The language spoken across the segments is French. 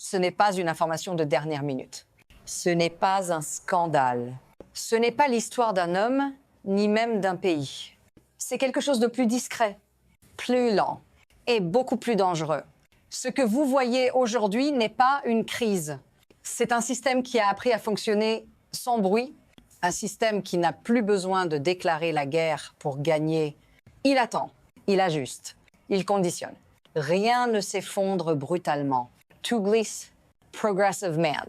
Ce n'est pas une information de dernière minute. Ce n'est pas un scandale. Ce n'est pas l'histoire d'un homme, ni même d'un pays. C'est quelque chose de plus discret, plus lent et beaucoup plus dangereux. Ce que vous voyez aujourd'hui n'est pas une crise. C'est un système qui a appris à fonctionner sans bruit, un système qui n'a plus besoin de déclarer la guerre pour gagner. Il attend, il ajuste, il conditionne. Rien ne s'effondre brutalement. Tout glisse progressivement,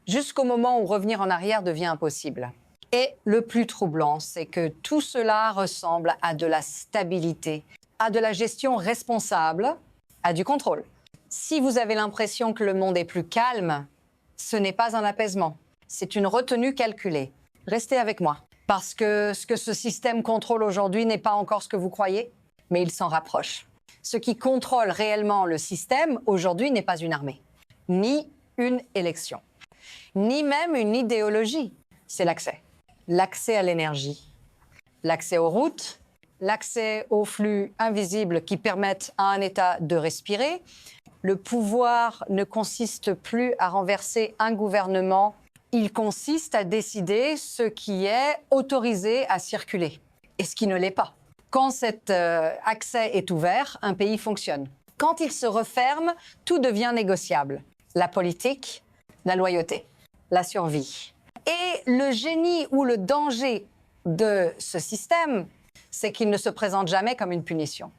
jusqu'au moment où revenir en arrière devient impossible. Et le plus troublant, c'est que tout cela ressemble à de la stabilité, à de la gestion responsable, à du contrôle. Si vous avez l'impression que le monde est plus calme, ce n'est pas un apaisement, c'est une retenue calculée. Restez avec moi, parce que ce que ce système contrôle aujourd'hui n'est pas encore ce que vous croyez, mais il s'en rapproche. Ce qui contrôle réellement le système aujourd'hui n'est pas une armée, ni une élection, ni même une idéologie, c'est l'accès. L'accès à l'énergie, l'accès aux routes, l'accès aux flux invisibles qui permettent à un État de respirer. Le pouvoir ne consiste plus à renverser un gouvernement, il consiste à décider ce qui est autorisé à circuler et ce qui ne l'est pas. Quand cet accès est ouvert, un pays fonctionne. Quand il se referme, tout devient négociable. La politique, la loyauté, la survie. Et le génie ou le danger de ce système, c'est qu'il ne se présente jamais comme une punition.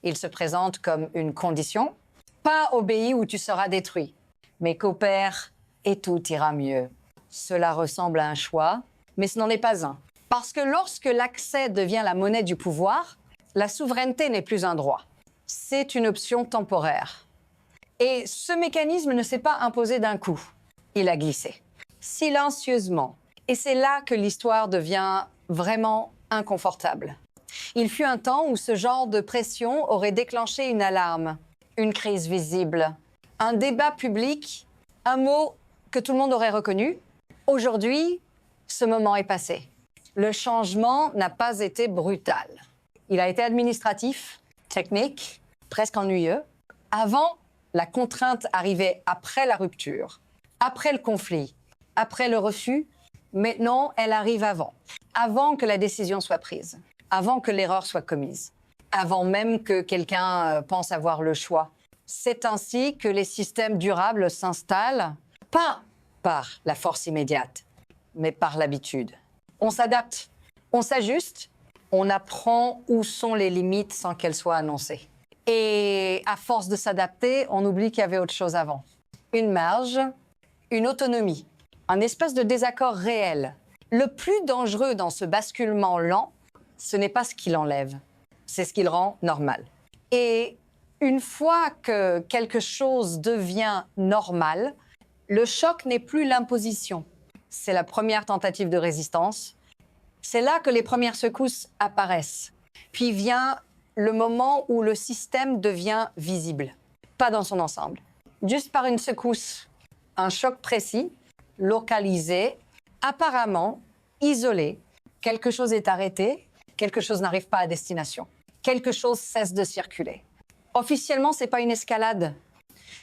Il se présente comme une condition. Pas obéis ou tu seras détruit, mais coopère et tout ira mieux. Cela ressemble à un choix, mais ce n'en est pas un. Parce que lorsque l'accès devient la monnaie du pouvoir, la souveraineté n'est plus un droit. C'est une option temporaire. Et ce mécanisme ne s'est pas imposé d'un coup. Il a glissé. Silencieusement. Et c'est là que l'histoire devient vraiment inconfortable. Il fut un temps où ce genre de pression aurait déclenché une alarme, une crise visible, un débat public, un mot que tout le monde aurait reconnu. Aujourd'hui, ce moment est passé. Le changement n'a pas été brutal. Il a été administratif, technique, presque ennuyeux. Avant, la contrainte arrivait après la rupture, après le conflit, après le refus. Maintenant, elle arrive avant que la décision soit prise, avant que l'erreur soit commise, avant même que quelqu'un pense avoir le choix. C'est ainsi que les systèmes durables s'installent, pas par la force immédiate, mais par l'habitude. On s'adapte, on s'ajuste, on apprend où sont les limites sans qu'elles soient annoncées. Et à force de s'adapter, on oublie qu'il y avait autre chose avant. Une marge, une autonomie, un espèce de désaccord réel. Le plus dangereux dans ce basculement lent, ce n'est pas ce qui l'enlève, c'est ce qui le rend normal. Et une fois que quelque chose devient normal, le choc n'est plus l'imposition. C'est la première tentative de résistance. C'est là que les premières secousses apparaissent. Puis vient le moment où le système devient visible. Pas dans son ensemble. Juste par une secousse, un choc précis, localisé, apparemment isolé. Quelque chose est arrêté, quelque chose n'arrive pas à destination. Quelque chose cesse de circuler. Officiellement, ce n'est pas une escalade.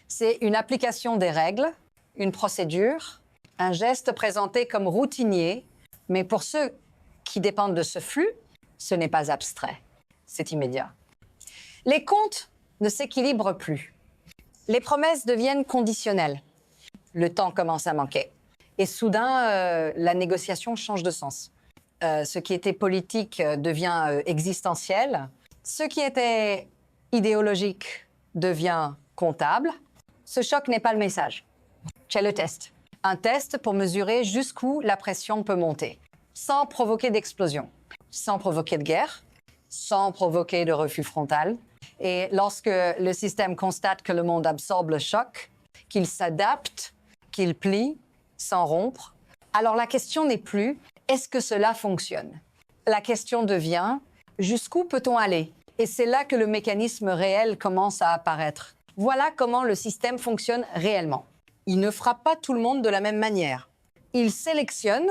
C'est une application des règles, une procédure, un geste présenté comme routinier, mais pour ceux qui dépendent de ce flux, ce n'est pas abstrait, c'est immédiat. Les comptes ne s'équilibrent plus. Les promesses deviennent conditionnelles. Le temps commence à manquer. Et soudain, la négociation change de sens. Ce qui était politique devient existentiel. Ce qui était idéologique devient comptable. Ce choc n'est pas le message. C'est le test. Un test pour mesurer jusqu'où la pression peut monter, sans provoquer d'explosion, sans provoquer de guerre, sans provoquer de refus frontal. Et lorsque le système constate que le monde absorbe le choc, qu'il s'adapte, qu'il plie, sans rompre, alors la question n'est plus « est-ce que cela fonctionne ?» La question devient « jusqu'où peut-on aller ?» Et c'est là que le mécanisme réel commence à apparaître. Voilà comment le système fonctionne réellement. Il ne frappe pas tout le monde de la même manière. Il sélectionne,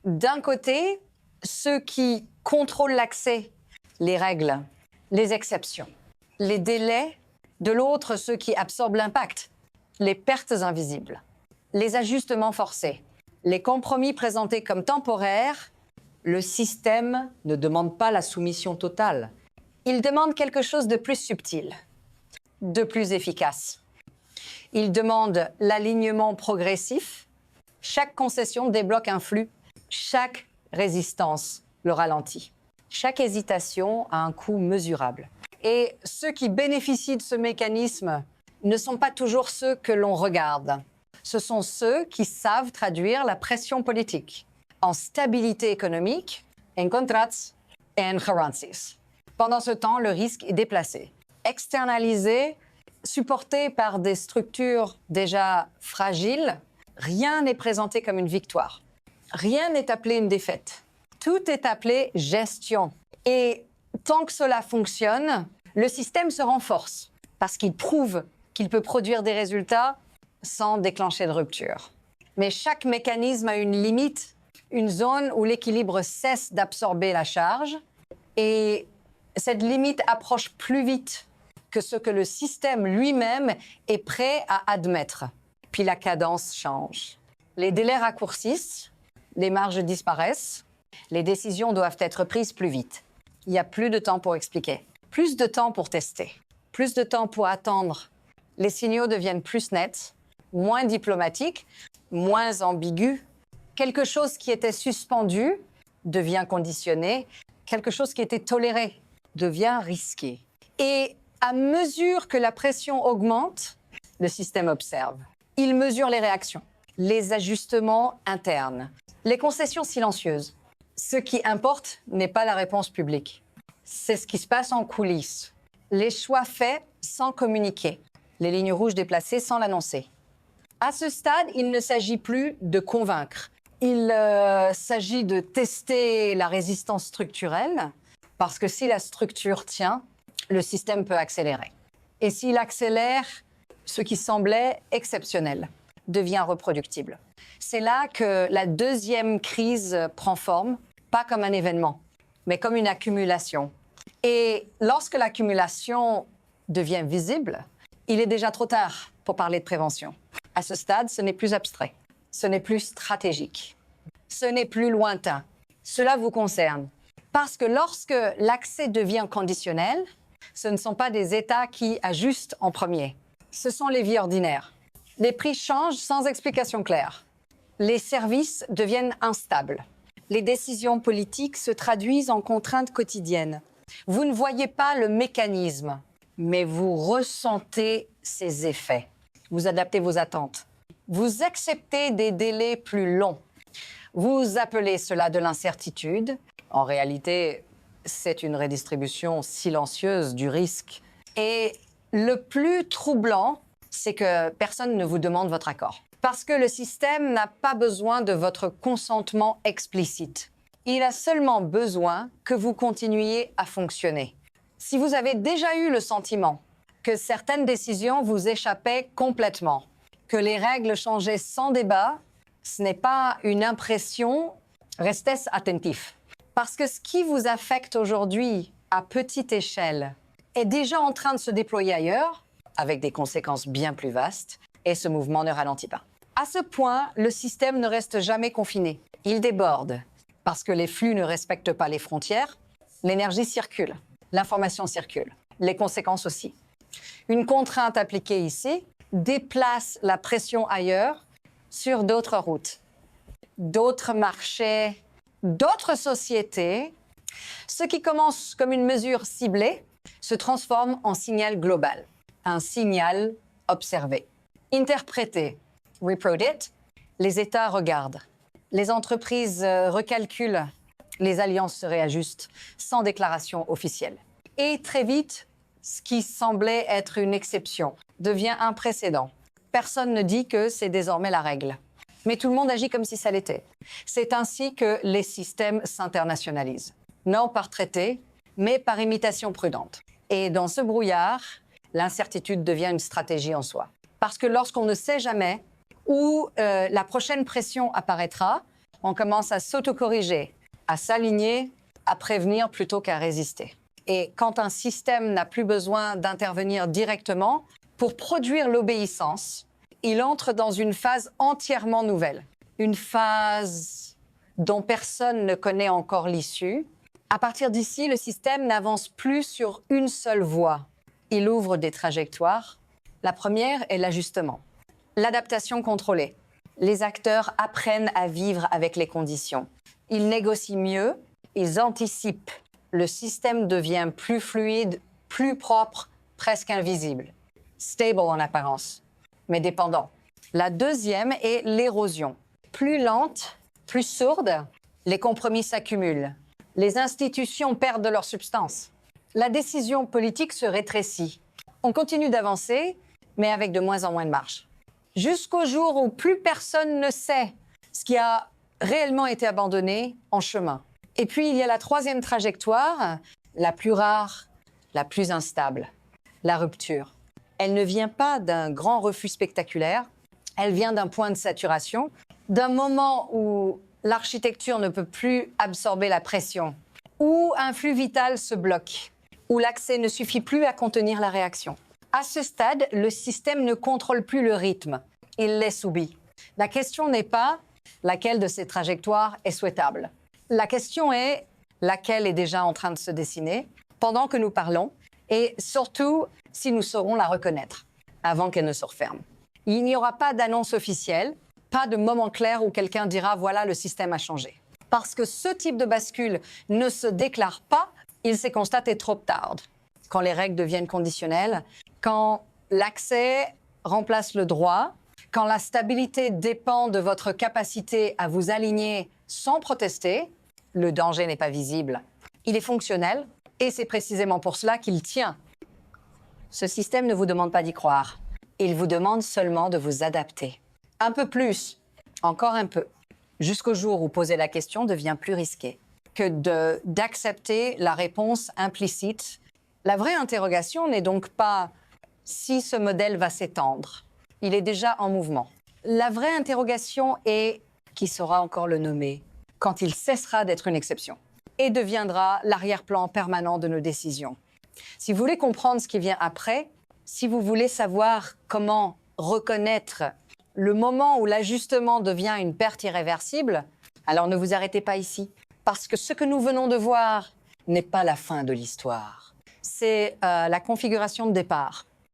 d'un côté, ceux qui contrôlent l'accès, les règles, les exceptions, les délais, de l'autre, ceux qui absorbent l'impact, les pertes invisibles, les ajustements forcés, les compromis présentés comme temporaires. Le système ne demande pas la soumission totale. Il demande quelque chose de plus subtil, de plus efficace. Il demande l'alignement progressif. Chaque concession débloque un flux. Chaque résistance le ralentit. Chaque hésitation a un coût mesurable. Et ceux qui bénéficient de ce mécanisme ne sont pas toujours ceux que l'on regarde. Ce sont ceux qui savent traduire la pression politique en stabilité économique, en contrats et en currencies. Pendant ce temps, le risque est déplacé, externalisé, supporté par des structures déjà fragiles. Rien n'est présenté comme une victoire. Rien n'est appelé une défaite. Tout est appelé gestion. Et tant que cela fonctionne, le système se renforce parce qu'il prouve qu'il peut produire des résultats sans déclencher de rupture. Mais chaque mécanisme a une limite, une zone où l'équilibre cesse d'absorber la charge et cette limite approche plus vite que ce que le système lui-même est prêt à admettre. Puis la cadence change. Les délais raccourcissent, les marges disparaissent, les décisions doivent être prises plus vite. Il n'y a plus de temps pour expliquer, plus de temps pour tester, plus de temps pour attendre. Les signaux deviennent plus nets, moins diplomatiques, moins ambigus. Quelque chose qui était suspendu devient conditionné, quelque chose qui était toléré devient risqué. Et à mesure que la pression augmente, le système observe. Il mesure les réactions, les ajustements internes, les concessions silencieuses. Ce qui importe n'est pas la réponse publique. C'est ce qui se passe en coulisses. Les choix faits sans communiquer. Les lignes rouges déplacées sans l'annoncer. À ce stade, il ne s'agit plus de convaincre. Il s'agit de tester la résistance structurelle, parce que si la structure tient, le système peut accélérer. Et s'il accélère, ce qui semblait exceptionnel devient reproductible. C'est là que la deuxième crise prend forme, pas comme un événement, mais comme une accumulation. Et lorsque l'accumulation devient visible, il est déjà trop tard pour parler de prévention. À ce stade, ce n'est plus abstrait, ce n'est plus stratégique, ce n'est plus lointain. Cela vous concerne. Parce que lorsque l'accès devient conditionnel, ce ne sont pas des États qui ajustent en premier. Ce sont les vies ordinaires. Les prix changent sans explication claire. Les services deviennent instables. Les décisions politiques se traduisent en contraintes quotidiennes. Vous ne voyez pas le mécanisme, mais vous ressentez ses effets. Vous adaptez vos attentes. Vous acceptez des délais plus longs. Vous appelez cela de l'incertitude. En réalité, c'est une redistribution silencieuse du risque. Et le plus troublant, c'est que personne ne vous demande votre accord. Parce que le système n'a pas besoin de votre consentement explicite. Il a seulement besoin que vous continuiez à fonctionner. Si vous avez déjà eu le sentiment que certaines décisions vous échappaient complètement, que les règles changeaient sans débat, ce n'est pas une impression, restez attentif. Parce que ce qui vous affecte aujourd'hui à petite échelle est déjà en train de se déployer ailleurs, avec des conséquences bien plus vastes, et ce mouvement ne ralentit pas. À ce point, le système ne reste jamais confiné. Il déborde, parce que les flux ne respectent pas les frontières, l'énergie circule, l'information circule, les conséquences aussi. Une contrainte appliquée ici déplace la pression ailleurs sur d'autres routes, d'autres marchés, d'autres sociétés. Ce qui commence comme une mesure ciblée se transforme en signal global, un signal observé, interprété. Reproduced, les États regardent, les entreprises recalculent, les alliances se réajustent sans déclaration officielle. Et très vite, ce qui semblait être une exception devient un précédent. Personne ne dit que c'est désormais la règle. Mais tout le monde agit comme si ça l'était. C'est ainsi que les systèmes s'internationalisent. Non par traité, mais par imitation prudente. Et dans ce brouillard, l'incertitude devient une stratégie en soi. Parce que lorsqu'on ne sait jamais où la prochaine pression apparaîtra, on commence à s'autocorriger, à s'aligner, à prévenir plutôt qu'à résister. Et quand un système n'a plus besoin d'intervenir directement, pour produire l'obéissance, il entre dans une phase entièrement nouvelle. Une phase dont personne ne connaît encore l'issue. À partir d'ici, le système n'avance plus sur une seule voie. Il ouvre des trajectoires. La première est l'ajustement. L'adaptation contrôlée. Les acteurs apprennent à vivre avec les conditions. Ils négocient mieux, ils anticipent. Le système devient plus fluide, plus propre, presque invisible. Stable en apparence, mais dépendant. La deuxième est l'érosion. Plus lente, plus sourde, les compromis s'accumulent. Les institutions perdent de leur substance. La décision politique se rétrécit. On continue d'avancer, mais avec de moins en moins de marge. Jusqu'au jour où plus personne ne sait ce qui a réellement été abandonné en chemin. Et puis, il y a la troisième trajectoire, la plus rare, la plus instable, la rupture. Elle ne vient pas d'un grand refus spectaculaire, elle vient d'un point de saturation, d'un moment où l'architecture ne peut plus absorber la pression, où un flux vital se bloque, où l'accès ne suffit plus à contenir la réaction. À ce stade, le système ne contrôle plus le rythme, il l'est soumis. La question n'est pas laquelle de ces trajectoires est souhaitable. La question est laquelle est déjà en train de se dessiner pendant que nous parlons et surtout si nous saurons la reconnaître avant qu'elle ne se referme. Il n'y aura pas d'annonce officielle, pas de moment clair où quelqu'un dira « voilà, le système a changé ». Parce que ce type de bascule ne se déclare pas, il s'est constaté trop tard. Quand les règles deviennent conditionnelles, quand l'accès remplace le droit, quand la stabilité dépend de votre capacité à vous aligner sans protester, le danger n'est pas visible. Il est fonctionnel et c'est précisément pour cela qu'il tient. Ce système ne vous demande pas d'y croire. Il vous demande seulement de vous adapter. Un peu plus, encore un peu, jusqu'au jour où poser la question devient plus risqué que d'accepter la réponse implicite. La vraie interrogation n'est donc pas si ce modèle va s'étendre. Il est déjà en mouvement. La vraie interrogation est qui saura encore le nommer quand il cessera d'être une exception et deviendra l'arrière-plan permanent de nos décisions. Si vous voulez comprendre ce qui vient après, si vous voulez savoir comment reconnaître le moment où l'ajustement devient une perte irréversible, alors ne vous arrêtez pas ici. Parce que ce que nous venons de voir n'est pas la fin de l'histoire. C'est la configuration de départ.